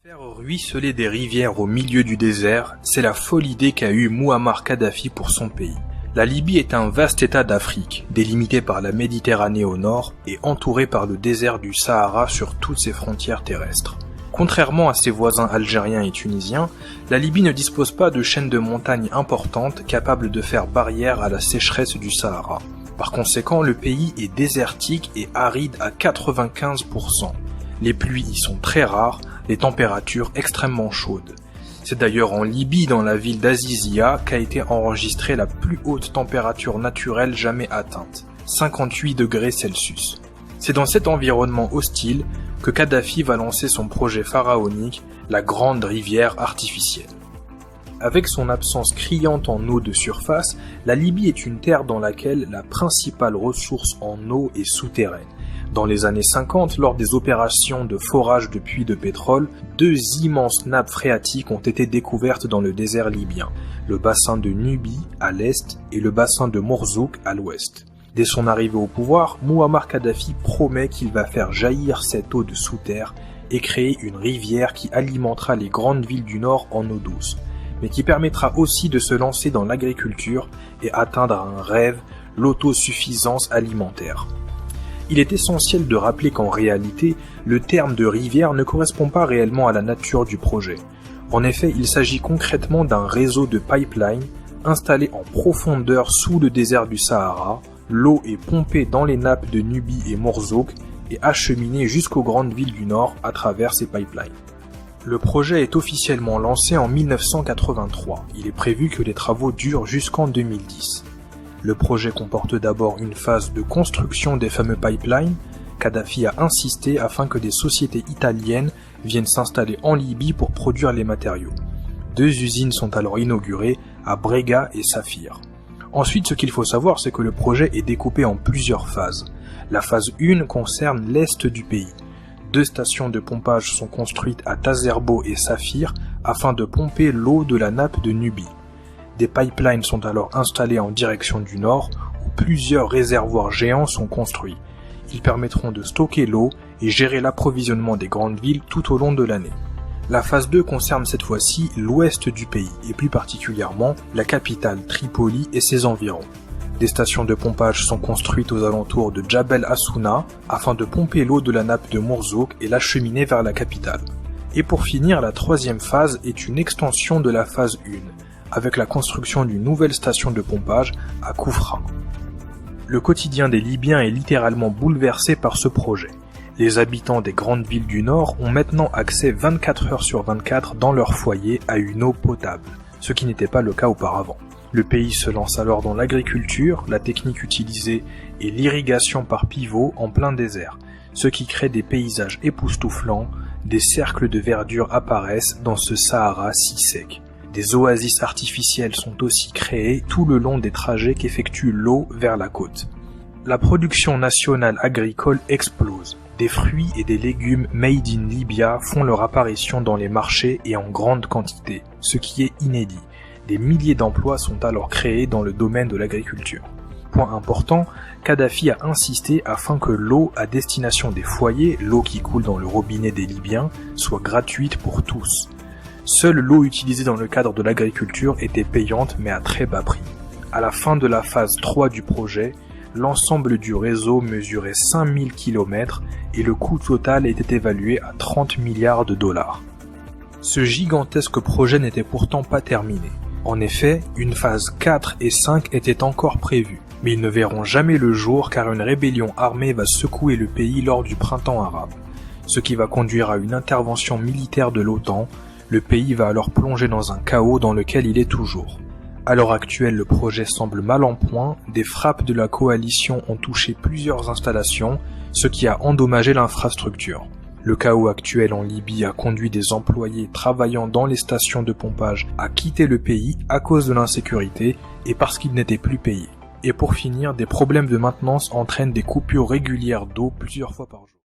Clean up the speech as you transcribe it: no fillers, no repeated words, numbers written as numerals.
Faire ruisseler des rivières au milieu du désert, c'est la folle idée qu'a eue Mouammar Kadhafi pour son pays. La Libye est un vaste état d'Afrique, délimité par la Méditerranée au nord et entouré par le désert du Sahara sur toutes ses frontières terrestres. Contrairement à ses voisins algériens et tunisiens, la Libye ne dispose pas de chaînes de montagnes importantes capables de faire barrière à la sécheresse du Sahara. Par conséquent, le pays est désertique et aride à 95%. Les pluies y sont très rares, les températures extrêmement chaudes. C'est d'ailleurs en Libye, dans la ville d'Azizia, qu'a été enregistrée la plus haute température naturelle jamais atteinte, 58 degrés Celsius. C'est dans cet environnement hostile que Kadhafi va lancer son projet pharaonique, la Grande Rivière Artificielle. Avec son absence criante en eau de surface, la Libye est une terre dans laquelle la principale ressource en eau est souterraine. Dans les années 50, lors des opérations de forage de puits de pétrole, deux immenses nappes phréatiques ont été découvertes dans le désert libyen, le bassin de Nubie à l'est et le bassin de Mourzouk à l'ouest. Dès son arrivée au pouvoir, Mouammar Kadhafi promet qu'il va faire jaillir cette eau de sous terre et créer une rivière qui alimentera les grandes villes du nord en eau douce, mais qui permettra aussi de se lancer dans l'agriculture et atteindre un rêve, l'autosuffisance alimentaire. Il est essentiel de rappeler qu'en réalité, le terme de rivière ne correspond pas réellement à la nature du projet. En effet, il s'agit concrètement d'un réseau de pipelines installé en profondeur sous le désert du Sahara. L'eau est pompée dans les nappes de Nubie et Mourzouk et acheminée jusqu'aux grandes villes du nord à travers ces pipelines. Le projet est officiellement lancé en 1983. Il est prévu que les travaux durent jusqu'en 2010. Le projet comporte d'abord une phase de construction des fameux pipelines. Kadhafi a insisté afin que des sociétés italiennes viennent s'installer en Libye pour produire les matériaux. Deux usines sont alors inaugurées à Brega et Safir. Ensuite, ce qu'il faut savoir, c'est que le projet est découpé en plusieurs phases. La phase 1 concerne l'est du pays. Deux stations de pompage sont construites à Tazerbo et Safir afin de pomper l'eau de la nappe de Nubie. Des pipelines sont alors installés en direction du nord, où plusieurs réservoirs géants sont construits. Ils permettront de stocker l'eau et gérer l'approvisionnement des grandes villes tout au long de l'année. La phase 2 concerne cette fois-ci l'ouest du pays, et plus particulièrement la capitale Tripoli et ses environs. Des stations de pompage sont construites aux alentours de Djabel Assouna, afin de pomper l'eau de la nappe de Mourzouk et l'acheminer vers la capitale. Et pour finir, la troisième phase est une extension de la phase 1, avec la construction d'une nouvelle station de pompage à Koufra. Le quotidien des Libyens est littéralement bouleversé par ce projet. Les habitants des grandes villes du Nord ont maintenant accès 24 heures sur 24 dans leur foyer à une eau potable, ce qui n'était pas le cas auparavant. Le pays se lance alors dans l'agriculture, la technique utilisée est l'irrigation par pivot en plein désert, ce qui crée des paysages époustouflants, des cercles de verdure apparaissent dans ce Sahara si sec. Des oasis artificielles sont aussi créées tout le long des trajets qu'effectue l'eau vers la côte. La production nationale agricole explose. Des fruits et des légumes made in Libya font leur apparition dans les marchés et en grande quantité, ce qui est inédit. Des milliers d'emplois sont alors créés dans le domaine de l'agriculture. Point important, Kadhafi a insisté afin que l'eau à destination des foyers, l'eau qui coule dans le robinet des Libyens, soit gratuite pour tous. Seule l'eau utilisée dans le cadre de l'agriculture était payante mais à très bas prix. À la fin de la phase 3 du projet, l'ensemble du réseau mesurait 5000 km et le coût total était évalué à 30 milliards de dollars. Ce gigantesque projet n'était pourtant pas terminé. En effet, une phase 4 et 5 étaient encore prévues, mais ils ne verront jamais le jour car une rébellion armée va secouer le pays lors du printemps arabe, ce qui va conduire à une intervention militaire de l'OTAN. Le pays va alors plonger dans un chaos dans lequel il est toujours. À l'heure actuelle, le projet semble mal en point, des frappes de la coalition ont touché plusieurs installations, ce qui a endommagé l'infrastructure. Le chaos actuel en Libye a conduit des employés travaillant dans les stations de pompage à quitter le pays à cause de l'insécurité et parce qu'ils n'étaient plus payés. Et pour finir, des problèmes de maintenance entraînent des coupures régulières d'eau plusieurs fois par jour.